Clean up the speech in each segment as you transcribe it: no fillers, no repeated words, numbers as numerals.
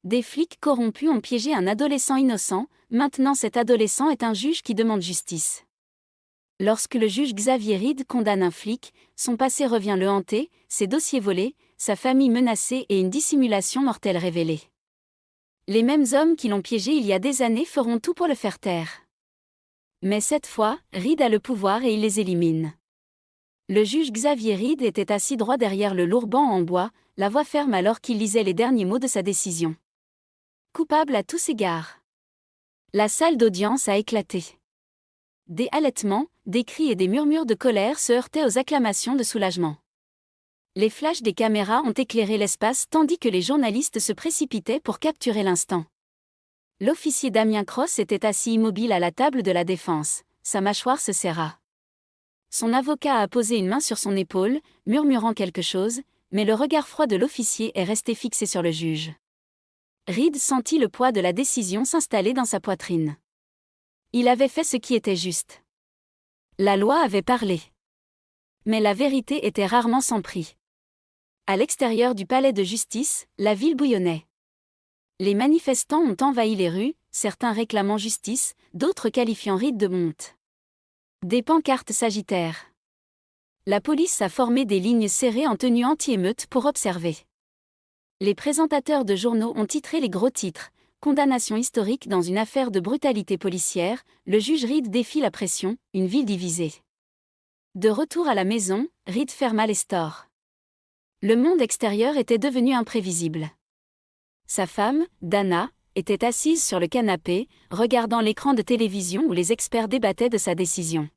Des flics corrompus ont piégé un adolescent innocent, maintenant cet adolescent est un juge qui demande justice. Lorsque le juge Xavier Reed condamne un flic, son passé revient le hanter, ses dossiers volés, sa famille menacée et une dissimulation mortelle révélée. Les mêmes hommes qui l'ont piégé il y a des années feront tout pour le faire taire. Mais cette fois, Reed a le pouvoir et il les élimine. Le juge Xavier Reed était assis droit derrière le lourd banc en bois, la voix ferme alors qu'il lisait les derniers mots de sa décision. Coupable à tous égards. La salle d'audience a éclaté. Des halètements, des cris et des murmures de colère se heurtaient aux acclamations de soulagement. Les flashs des caméras ont éclairé l'espace tandis que les journalistes se précipitaient pour capturer l'instant. L'officier Damien Cross était assis immobile à la table de la défense, sa mâchoire se serra. Son avocat a posé une main sur son épaule, murmurant quelque chose, mais le regard froid de l'officier est resté fixé sur le juge. Reed sentit le poids de la décision s'installer dans sa poitrine. Il avait fait ce qui était juste. La loi avait parlé. Mais la vérité était rarement sans prix. À l'extérieur du palais de justice, la ville bouillonnait. Les manifestants ont envahi les rues, certains réclamant justice, d'autres qualifiant Reed de honte. Des pancartes s'agitèrent. La police a formé des lignes serrées en tenue anti-émeute pour observer. Les présentateurs de journaux ont titré les gros titres. Condamnation historique dans une affaire de brutalité policière, le juge Reed défie la pression, une ville divisée. De retour à la maison, Reed ferma les stores. Le monde extérieur était devenu imprévisible. Sa femme, Dana, était assise sur le canapé, regardant l'écran de télévision où les experts débattaient de sa décision.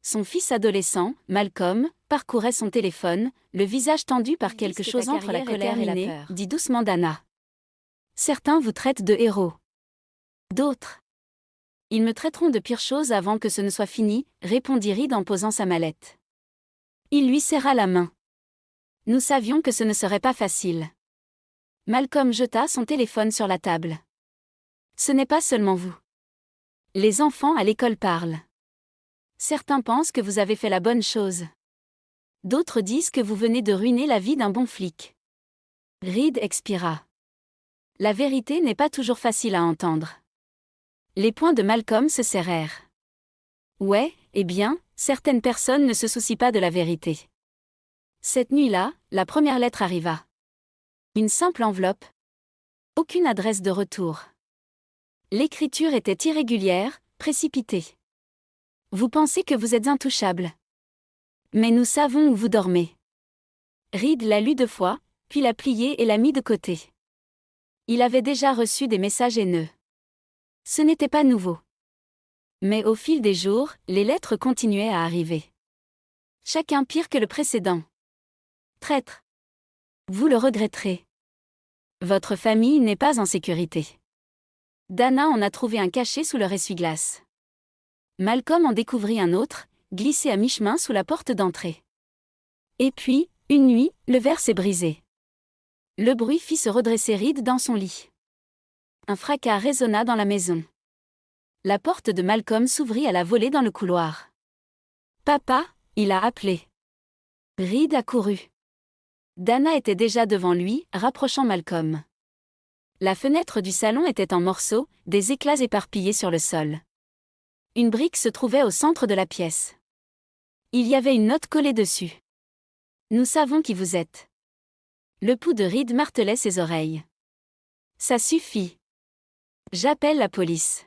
Son fils adolescent, Malcolm, parcourait son téléphone, le visage tendu par quelque chose entre la colère et la peur. Dit doucement Dana. Certains vous traitent de héros. D'autres. Ils me traiteront de pire chose avant que ce ne soit fini, répondit Reed en posant sa mallette. Il lui serra la main. Nous savions que ce ne serait pas facile. Malcolm jeta son téléphone sur la table. Ce n'est pas seulement vous. Les enfants à l'école parlent. Certains pensent que vous avez fait la bonne chose. D'autres disent que vous venez de ruiner la vie d'un bon flic. Reed expira. La vérité n'est pas toujours facile à entendre. Les poings de Malcolm se serrèrent. Ouais, eh bien, certaines personnes ne se soucient pas de la vérité. Cette nuit-là, la première lettre arriva. Une simple enveloppe. Aucune adresse de retour. L'écriture était irrégulière, précipitée. Vous pensez que vous êtes intouchable. Mais nous savons où vous dormez. Reed l'a lu 2 fois, puis l'a plié et l'a mis de côté. Il avait déjà reçu des messages haineux. Ce n'était pas nouveau. Mais au fil des jours, les lettres continuaient à arriver. Chacun pire que le précédent. Traître. Vous le regretterez. Votre famille n'est pas en sécurité. Dana en a trouvé un caché sous leur essuie-glace. Malcolm en découvrit un autre, glissé à mi-chemin sous la porte d'entrée. Et puis, une nuit, le verre s'est brisé. Le bruit fit se redresser Reed dans son lit. Un fracas résonna dans la maison. La porte de Malcolm s'ouvrit à la volée dans le couloir. Papa, il a appelé. Reed accourut. Dana était déjà devant lui, rapprochant Malcolm. La fenêtre du salon était en morceaux, des éclats éparpillés sur le sol. Une brique se trouvait au centre de la pièce. Il y avait une note collée dessus. Nous savons qui vous êtes. Le pouls de Reed martelait ses oreilles. Ça suffit. J'appelle la police.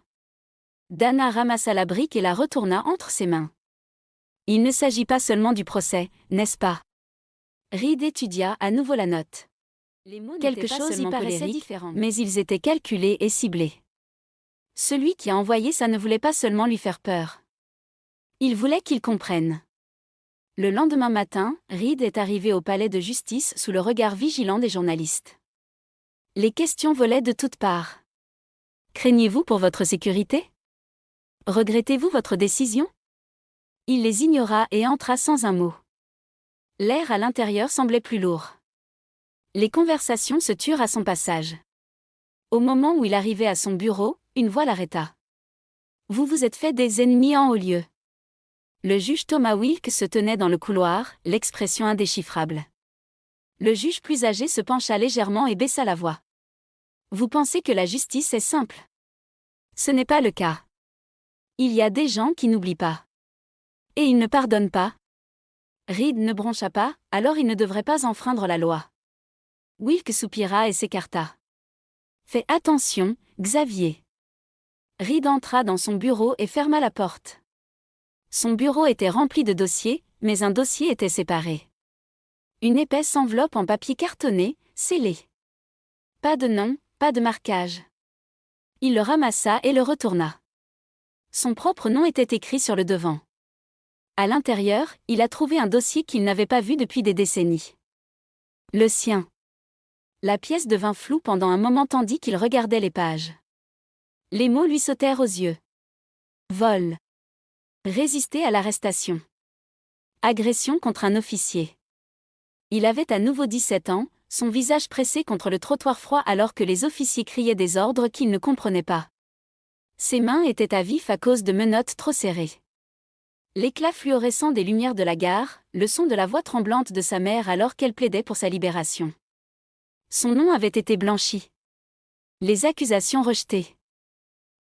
Dana ramassa la brique et la retourna entre ses mains. Il ne s'agit pas seulement du procès, n'est-ce pas? Reed étudia à nouveau la note. Les mots quelque chose y paraissait différent, mais ils étaient calculés et ciblés. Celui qui a envoyé ça ne voulait pas seulement lui faire peur. Il voulait qu'il comprenne. Le lendemain matin, Reed est arrivé au palais de justice sous le regard vigilant des journalistes. Les questions volaient de toutes parts. Craignez-vous pour votre sécurité? Regrettez-vous votre décision? Il les ignora et entra sans un mot. L'air à l'intérieur semblait plus lourd. Les conversations se turent à son passage. Au moment où il arrivait à son bureau, une voix l'arrêta. Vous vous êtes fait des ennemis en haut lieu. Le juge Thomas Wilk se tenait dans le couloir, l'expression indéchiffrable. Le juge plus âgé se pencha légèrement et baissa la voix. Vous pensez que la justice est simple? Ce n'est pas le cas. Il y a des gens qui n'oublient pas. Et ils ne pardonnent pas. Reed ne broncha pas, alors il ne devrait pas enfreindre la loi. Wilk soupira et s'écarta. Fais attention, Xavier. Reed entra dans son bureau et ferma la porte. Son bureau était rempli de dossiers, mais un dossier était séparé. Une épaisse enveloppe en papier cartonné, scellée. Pas de nom, pas de marquage. Il le ramassa et le retourna. Son propre nom était écrit sur le devant. À l'intérieur, il a trouvé un dossier qu'il n'avait pas vu depuis des décennies. Le sien. La pièce devint floue pendant un moment tandis qu'il regardait les pages. Les mots lui sautèrent aux yeux. Vol. Résister à l'arrestation. Agression contre un officier. Il avait à nouveau 17 ans, son visage pressé contre le trottoir froid alors que les officiers criaient des ordres qu'il ne comprenait pas. Ses mains étaient à vif à cause de menottes trop serrées. L'éclat fluorescent des lumières de la gare, le son de la voix tremblante de sa mère alors qu'elle plaidait pour sa libération. Son nom avait été blanchi. Les accusations rejetées.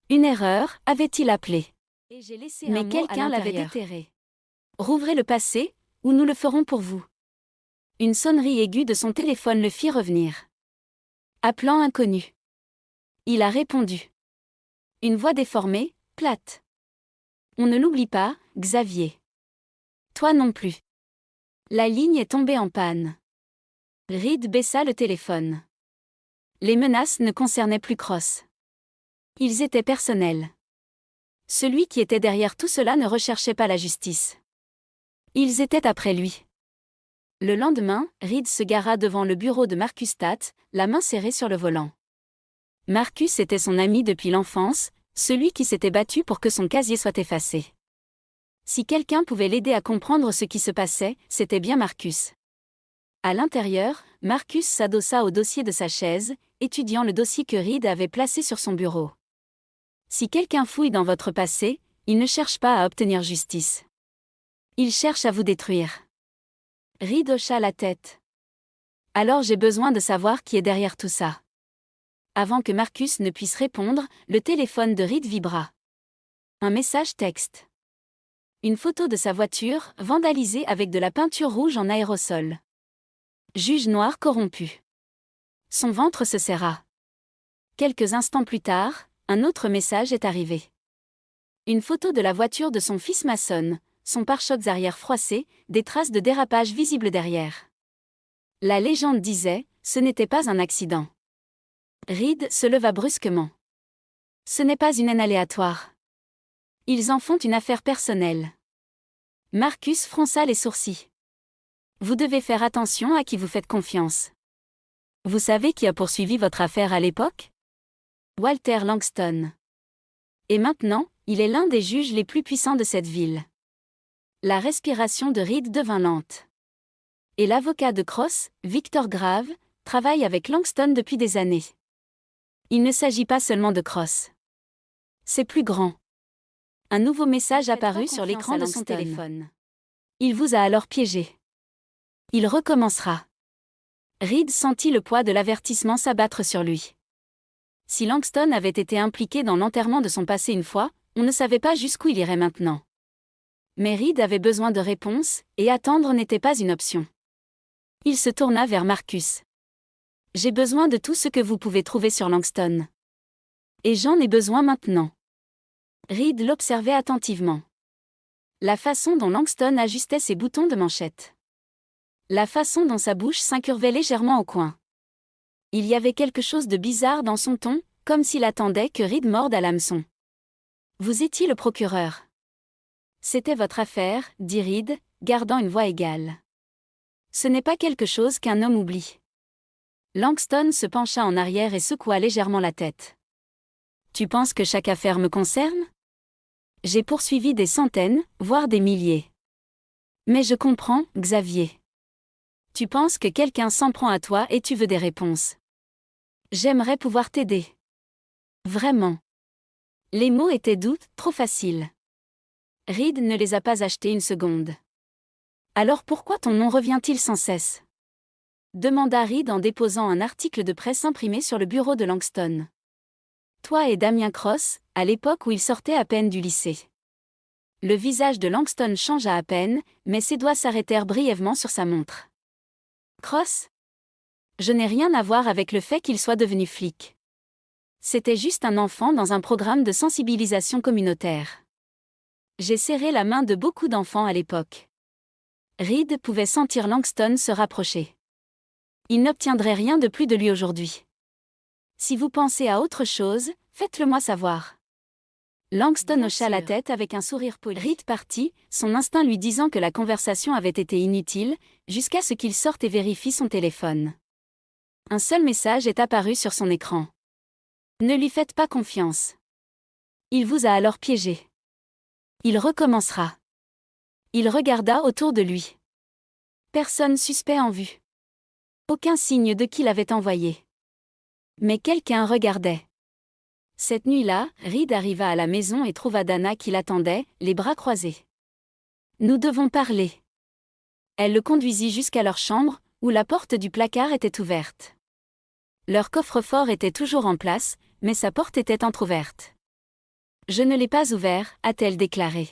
Une erreur, avait-il appelé. Mais quelqu'un l'avait déterré. Rouvrez le passé, ou nous le ferons pour vous. Une sonnerie aiguë de son téléphone le fit revenir. Appelant inconnu. Il a répondu. Une voix déformée, plate. On ne l'oublie pas, Xavier. Toi non plus. La ligne est tombée en panne. Reed baissa le téléphone. Les menaces ne concernaient plus Cross. Ils étaient personnels. Celui qui était derrière tout cela ne recherchait pas la justice. Ils étaient après lui. Le lendemain, Reed se gara devant le bureau de Marcus Tate, la main serrée sur le volant. Marcus était son ami depuis l'enfance, celui qui s'était battu pour que son casier soit effacé. Si quelqu'un pouvait l'aider à comprendre ce qui se passait, c'était bien Marcus. À l'intérieur, Marcus s'adossa au dossier de sa chaise, étudiant le dossier que Reed avait placé sur son bureau. Si quelqu'un fouille dans votre passé, il ne cherche pas à obtenir justice. Il cherche à vous détruire. Reed hocha la tête. Alors j'ai besoin de savoir qui est derrière tout ça. Avant que Marcus ne puisse répondre, le téléphone de Reed vibra. Un message texte. Une photo de sa voiture, vandalisée avec de la peinture rouge en aérosol. Juge noir corrompu. Son ventre se serra. Quelques instants plus tard, un autre message est arrivé. Une photo de la voiture de son fils Mason, son pare-chocs arrière froissé, des traces de dérapage visibles derrière. La légende disait, ce n'était pas un accident. Reed se leva brusquement. Ce n'est pas une haine aléatoire. Ils en font une affaire personnelle. Marcus fronça les sourcils. Vous devez faire attention à qui vous faites confiance. Vous savez qui a poursuivi votre affaire à l'époque? Walter Langston. Et maintenant, il est l'un des juges les plus puissants de cette ville. La respiration de Reed devint lente. Et l'avocat de Cross, Victor Grave, travaille avec Langston depuis des années. Il ne s'agit pas seulement de Cross. C'est plus grand. Un nouveau message apparut sur l'écran de son téléphone. Il vous a alors piégé. Il recommencera. Reed sentit le poids de l'avertissement s'abattre sur lui. Si Langston avait été impliqué dans l'enterrement de son passé une fois, on ne savait pas jusqu'où il irait maintenant. Mais Reed avait besoin de réponses, et attendre n'était pas une option. Il se tourna vers Marcus. J'ai besoin de tout ce que vous pouvez trouver sur Langston. Et j'en ai besoin maintenant. Reed l'observait attentivement. La façon dont Langston ajustait ses boutons de manchette. La façon dont sa bouche s'incurvait légèrement au coin. Il y avait quelque chose de bizarre dans son ton, comme s'il attendait que Reed morde à l'hameçon. Vous étiez le procureur. C'était votre affaire, dit Reed, gardant une voix égale. Ce n'est pas quelque chose qu'un homme oublie. Langston se pencha en arrière et secoua légèrement la tête. Tu penses que chaque affaire me concerne? J'ai poursuivi des centaines, voire des milliers. Mais je comprends, Xavier. Tu penses que quelqu'un s'en prend à toi et tu veux des réponses. J'aimerais pouvoir t'aider. Vraiment. Les mots étaient doux, trop faciles. Reed ne les a pas achetés une seconde. Alors pourquoi ton nom revient-il sans cesse? demanda Reed en déposant un article de presse imprimé sur le bureau de Langston. Toi et Damien Cross, à l'époque où il sortait à peine du lycée. Le visage de Langston changea à peine, mais ses doigts s'arrêtèrent brièvement sur sa montre. Cross? Je n'ai rien à voir avec le fait qu'il soit devenu flic. C'était juste un enfant dans un programme de sensibilisation communautaire. J'ai serré la main de beaucoup d'enfants à l'époque. Reed pouvait sentir Langston se rapprocher. Il n'obtiendrait rien de plus de lui aujourd'hui. Si vous pensez à autre chose, faites-le moi savoir. Langston hocha la tête avec un sourire poli. Reed partit, son instinct lui disant que la conversation avait été inutile, jusqu'à ce qu'il sorte et vérifie son téléphone. Un seul message est apparu sur son écran. Ne lui faites pas confiance. Il vous a alors piégé. Il recommencera. Il regarda autour de lui. Personne suspect en vue. Aucun signe de qui l'avait envoyé. Mais quelqu'un regardait. Cette nuit-là, Reed arriva à la maison et trouva Dana qui l'attendait, les bras croisés. Nous devons parler. Elle le conduisit jusqu'à leur chambre, où la porte du placard était ouverte. Leur coffre-fort était toujours en place, mais sa porte était entr'ouverte. Je ne l'ai pas ouvert, a-t-elle déclaré.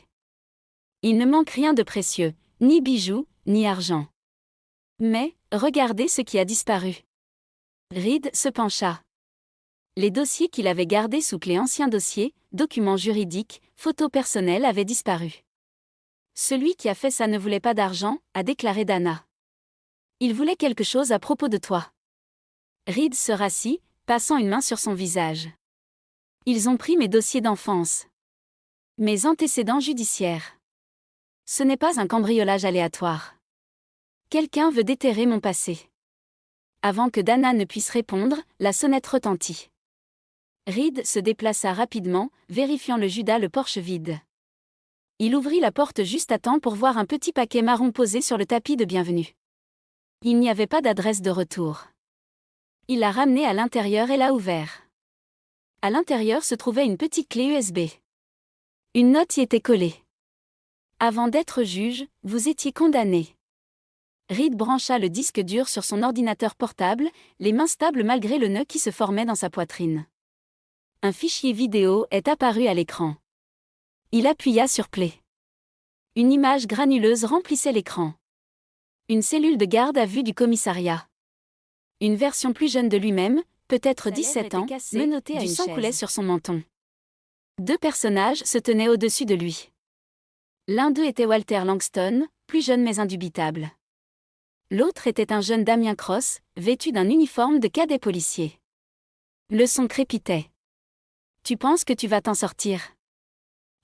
Il ne manque rien de précieux, ni bijoux, ni argent. Mais, regardez ce qui a disparu. Reed se pencha. Les dossiers qu'il avait gardés sous clé, anciens dossiers, documents juridiques, photos personnelles avaient disparu. Celui qui a fait ça ne voulait pas d'argent, a déclaré Dana. Il voulait quelque chose à propos de toi. Reed se rassit, passant une main sur son visage. Ils ont pris mes dossiers d'enfance. Mes antécédents judiciaires. Ce n'est pas un cambriolage aléatoire. Quelqu'un veut déterrer mon passé. Avant que Dana ne puisse répondre, la sonnette retentit. Reed se déplaça rapidement, vérifiant le Judas le Porsche vide. Il ouvrit la porte juste à temps pour voir un petit paquet marron posé sur le tapis de bienvenue. Il n'y avait pas d'adresse de retour. Il l'a ramené à l'intérieur et l'a ouvert. À l'intérieur se trouvait une petite clé USB. Une note y était collée. Avant d'être juge, vous étiez condamné. Reed brancha le disque dur sur son ordinateur portable, les mains stables malgré le nœud qui se formait dans sa poitrine. Un fichier vidéo est apparu à l'écran. Il appuya sur Play. Une image granuleuse remplissait l'écran. Une cellule de garde à vue du commissariat. Une version plus jeune de lui-même, peut-être 17 ans, menotté à une chaise. Du sang coulait sur son menton. Deux personnages se tenaient au-dessus de lui. L'un d'eux était Walter Langston, plus jeune mais indubitable. L'autre était un jeune Damien Cross, vêtu d'un uniforme de cadet policier. Le son crépitait. « Tu penses que tu vas t'en sortir ?»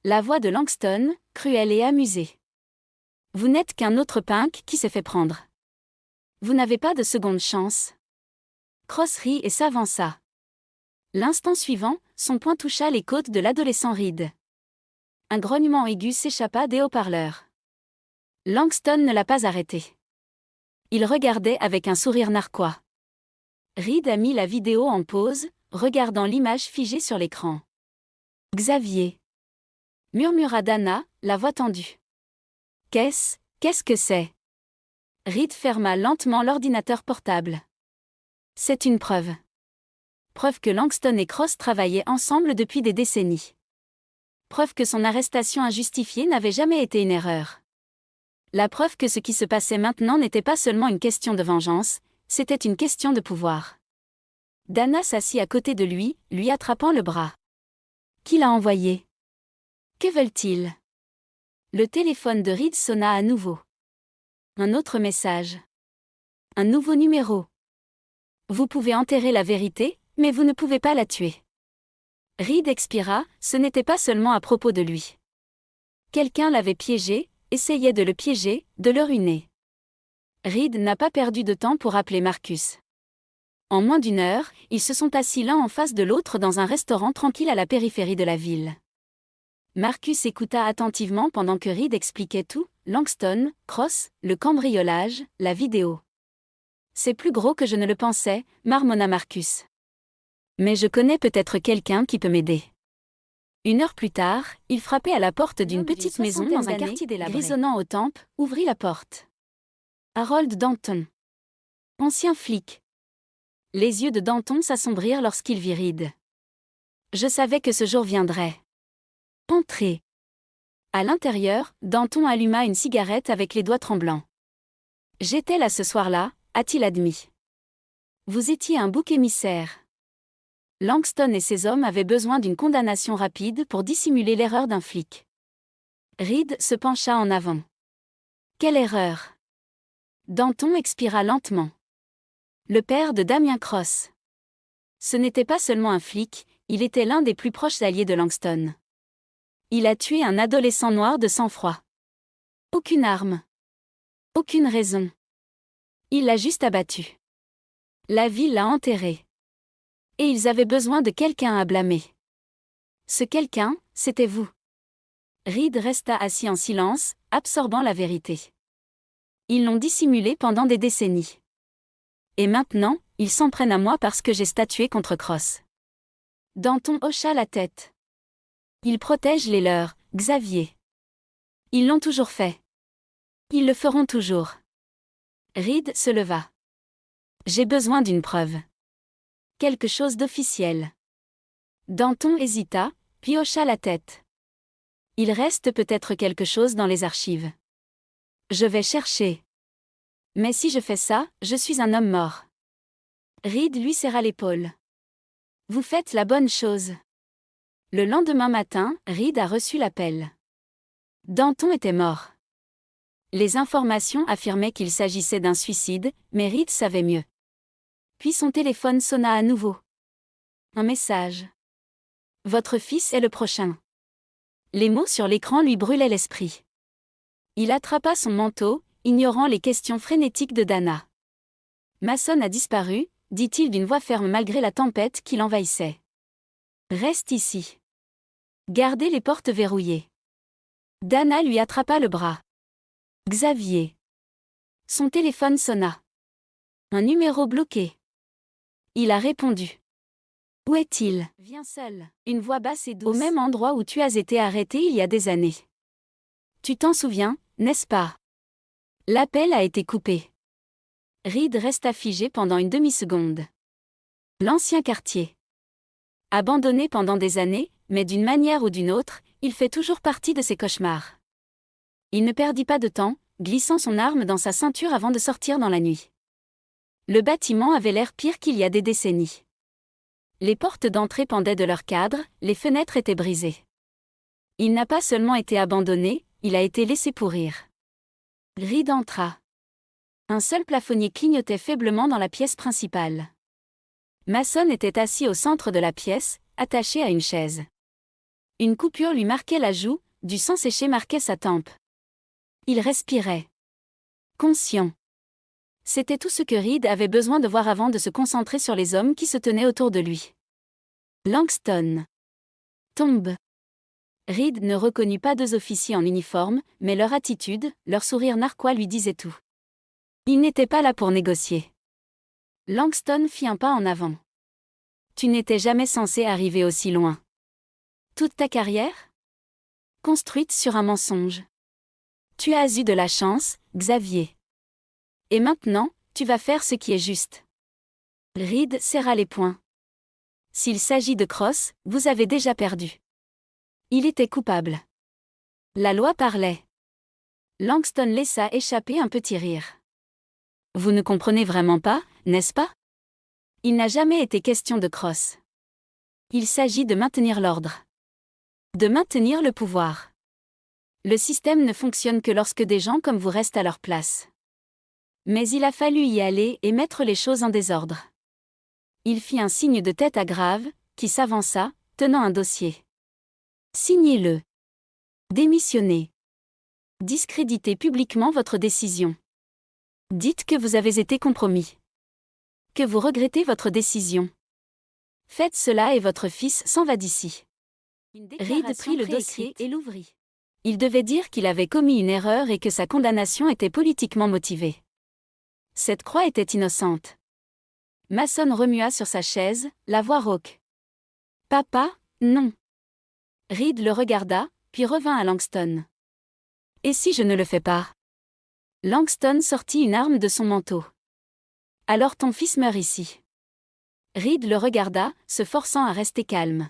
La voix de Langston, cruelle et amusée. « Vous n'êtes qu'un autre punk qui s'est fait prendre. Vous n'avez pas de seconde chance. » Cross rit et s'avança. L'instant suivant, son poing toucha les côtes de l'adolescent Reed. Un grognement aigu s'échappa des haut-parleurs. Langston ne l'a pas arrêté. Il regardait avec un sourire narquois. Reed a mis la vidéo en pause, regardant l'image figée sur l'écran. « Xavier !» murmura Dana, la voix tendue. « Qu'est-ce que c'est ?» Reed ferma lentement l'ordinateur portable. « C'est une preuve. Preuve que Langston et Cross travaillaient ensemble depuis des décennies. Preuve que son arrestation injustifiée n'avait jamais été une erreur. La preuve que ce qui se passait maintenant n'était pas seulement une question de vengeance, c'était une question de pouvoir. » Dana s'assit à côté de lui attrapant le bras. « Qui l'a envoyé ? Que veulent-ils » Le téléphone de Reed sonna à nouveau. Un autre message. Un nouveau numéro. « Vous pouvez enterrer la vérité, mais vous ne pouvez pas la tuer. » Reed expira, ce n'était pas seulement à propos de lui. Quelqu'un l'avait piégé, essayait de le piéger, de le ruiner. Reed n'a pas perdu de temps pour appeler Marcus. En moins d'une heure, ils se sont assis l'un en face de l'autre dans un restaurant tranquille à la périphérie de la ville. Marcus écouta attentivement pendant que Reed expliquait tout, Langston, Cross, le cambriolage, la vidéo. « C'est plus gros que je ne le pensais, marmonna Marcus. Mais je connais peut-être quelqu'un qui peut m'aider. » Une heure plus tard, il frappait à la porte d'une petite maison dans un quartier délabré. Grisonnant aux tempes, ouvrit la porte. Harold Danton. Ancien flic. Les yeux de Danton s'assombrirent lorsqu'il vit Reed. Je savais que ce jour viendrait. Entrez. À l'intérieur, Danton alluma une cigarette avec les doigts tremblants. J'étais là ce soir-là, a-t-il admis. Vous étiez un bouc émissaire. Langston et ses hommes avaient besoin d'une condamnation rapide pour dissimuler l'erreur d'un flic. Reed se pencha en avant. Quelle erreur! Danton expira lentement. Le père de Damien Cross. Ce n'était pas seulement un flic, il était l'un des plus proches alliés de Langston. Il a tué un adolescent noir de sang-froid. Aucune arme. Aucune raison. Il l'a juste abattu. La ville l'a enterré. Et ils avaient besoin de quelqu'un à blâmer. Ce quelqu'un, c'était vous. Reed resta assis en silence, absorbant la vérité. Ils l'ont dissimulé pendant des décennies. Et maintenant, ils s'en prennent à moi parce que j'ai statué contre Cross. Danton hocha la tête. Ils protègent les leurs, Xavier. Ils l'ont toujours fait. Ils le feront toujours. Reed se leva. J'ai besoin d'une preuve. Quelque chose d'officiel. Danton hésita, puis hocha la tête. Il reste peut-être quelque chose dans les archives. Je vais chercher. Mais si je fais ça, je suis un homme mort. Reed lui serra l'épaule. Vous faites la bonne chose. Le lendemain matin, Reed a reçu l'appel. Danton était mort. Les informations affirmaient qu'il s'agissait d'un suicide, mais Reed savait mieux. Puis son téléphone sonna à nouveau. Un message. Votre fils est le prochain. Les mots sur l'écran lui brûlaient l'esprit. Il attrapa son manteau, ignorant les questions frénétiques de Dana. Mason a disparu, dit-il d'une voix ferme malgré la tempête qui l'envahissait. Reste ici. Gardez les portes verrouillées. Dana lui attrapa le bras. Xavier. Son téléphone sonna. Un numéro bloqué. Il a répondu. Où est-il? Viens seul. Une voix basse et douce. Au même endroit où tu as été arrêté il y a des années. Tu t'en souviens, n'est-ce pas? L'appel a été coupé. Reed resta figé pendant une demi-seconde. L'ancien quartier. Abandonné pendant des années, mais d'une manière ou d'une autre, il fait toujours partie de ses cauchemars. Il ne perdit pas de temps, glissant son arme dans sa ceinture avant de sortir dans la nuit. Le bâtiment avait l'air pire qu'il y a des décennies. Les portes d'entrée pendaient de leur cadre, les fenêtres étaient brisées. Il n'a pas seulement été abandonné, il a été laissé pourrir. Reed entra. Un seul plafonnier clignotait faiblement dans la pièce principale. Mason était assis au centre de la pièce, attaché à une chaise. Une coupure lui marquait la joue, du sang séché marquait sa tempe. Il respirait. Conscient. C'était tout ce que Reed avait besoin de voir avant de se concentrer sur les hommes qui se tenaient autour de lui. Langston. Tombe. Reed ne reconnut pas deux officiers en uniforme, mais leur attitude, leur sourire narquois lui disaient tout. Il n'était pas là pour négocier. Langston fit un pas en avant. Tu n'étais jamais censé arriver aussi loin. Toute ta carrière? Construite sur un mensonge. Tu as eu de la chance, Xavier. Et maintenant, tu vas faire ce qui est juste. Reed serra les poings. S'il s'agit de Cross, vous avez déjà perdu. Il était coupable. La loi parlait. Langston laissa échapper un petit rire. Vous ne comprenez vraiment pas, n'est-ce pas? Il n'a jamais été question de Cross. Il s'agit de maintenir l'ordre. De maintenir le pouvoir. Le système ne fonctionne que lorsque des gens comme vous restent à leur place. Mais il a fallu y aller et mettre les choses en désordre. Il fit un signe de tête à Grave, qui s'avança, tenant un dossier. Signez-le. Démissionnez. Discréditez publiquement votre décision. Dites que vous avez été compromis. Que vous regrettez votre décision. Faites cela et votre fils s'en va d'ici. Reed prit le dossier et l'ouvrit. Il devait dire qu'il avait commis une erreur et que sa condamnation était politiquement motivée. Cette croix était innocente. Mason remua sur sa chaise, la voix rauque. Papa, non. Reed le regarda, puis revint à Langston. Et si je ne le fais pas? Langston sortit une arme de son manteau. Alors ton fils meurt ici. Reed le regarda, se forçant à rester calme.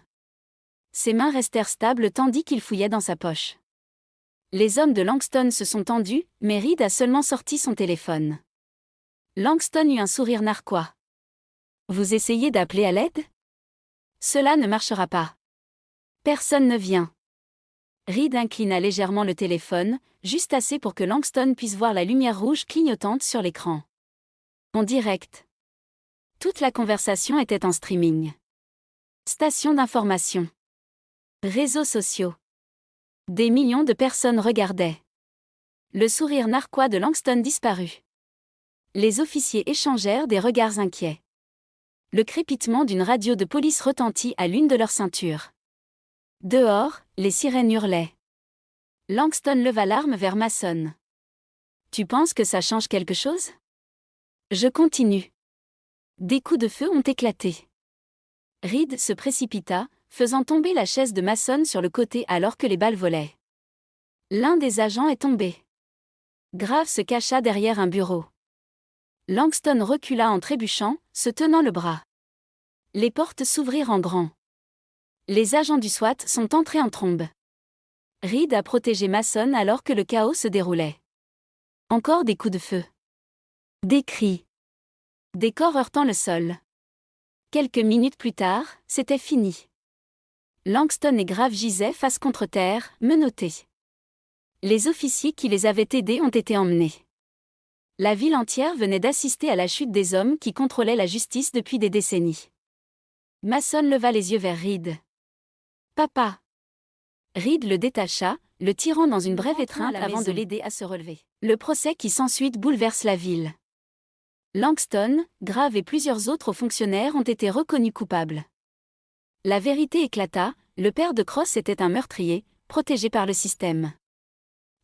Ses mains restèrent stables tandis qu'il fouillait dans sa poche. Les hommes de Langston se sont tendus, mais Reed a seulement sorti son téléphone. Langston eut un sourire narquois. Vous essayez d'appeler à l'aide? Cela ne marchera pas. Personne ne vient. Reed inclina légèrement le téléphone, juste assez pour que Langston puisse voir la lumière rouge clignotante sur l'écran. En direct. Toute la conversation était en streaming. Station d'information. Réseaux sociaux. Des millions de personnes regardaient. Le sourire narquois de Langston disparut. Les officiers échangèrent des regards inquiets. Le crépitement d'une radio de police retentit à l'une de leurs ceintures. Dehors, les sirènes hurlaient. Langston leva l'arme vers Mason. Tu penses que ça change quelque chose? Je continue. Des coups de feu ont éclaté. Reed se précipita, faisant tomber la chaise de Mason sur le côté alors que les balles volaient. L'un des agents est tombé. Grave se cacha derrière un bureau. Langston recula en trébuchant, se tenant le bras. Les portes s'ouvrirent en grand. Les agents du SWAT sont entrés en trombe. Reed a protégé Mason alors que le chaos se déroulait. Encore des coups de feu. Des cris. Des corps heurtant le sol. Quelques minutes plus tard, c'était fini. Langston et Grave gisaient face contre terre, menottés. Les officiers qui les avaient aidés ont été emmenés. La ville entière venait d'assister à la chute des hommes qui contrôlaient la justice depuis des décennies. Mason leva les yeux vers Reed. Papa. Reed le détacha, le tirant dans une brève étreinte avant de l'aider à se relever. Le procès qui s'ensuit bouleverse la ville. Langston, Grave et plusieurs autres fonctionnaires ont été reconnus coupables. La vérité éclata, le père de Cross était un meurtrier, protégé par le système.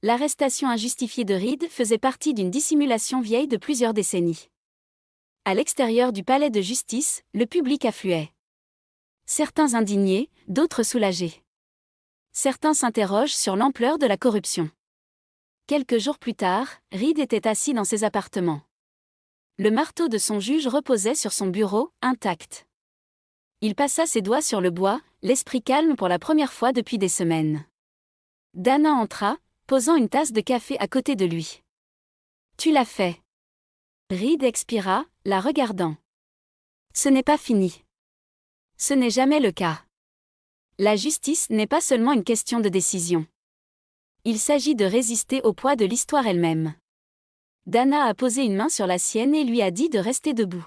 L'arrestation injustifiée de Reed faisait partie d'une dissimulation vieille de plusieurs décennies. À l'extérieur du palais de justice, le public affluait. Certains indignés, d'autres soulagés. Certains s'interrogent sur l'ampleur de la corruption. Quelques jours plus tard, Reed était assis dans ses appartements. Le marteau de son juge reposait sur son bureau, intact. Il passa ses doigts sur le bois, l'esprit calme pour la première fois depuis des semaines. Dana entra, posant une tasse de café à côté de lui. « Tu l'as fait. » Reed expira, la regardant. « Ce n'est pas fini. » Ce n'est jamais le cas. La justice n'est pas seulement une question de décision. Il s'agit de résister au poids de l'histoire elle-même. Dana a posé une main sur la sienne et lui a dit de rester debout.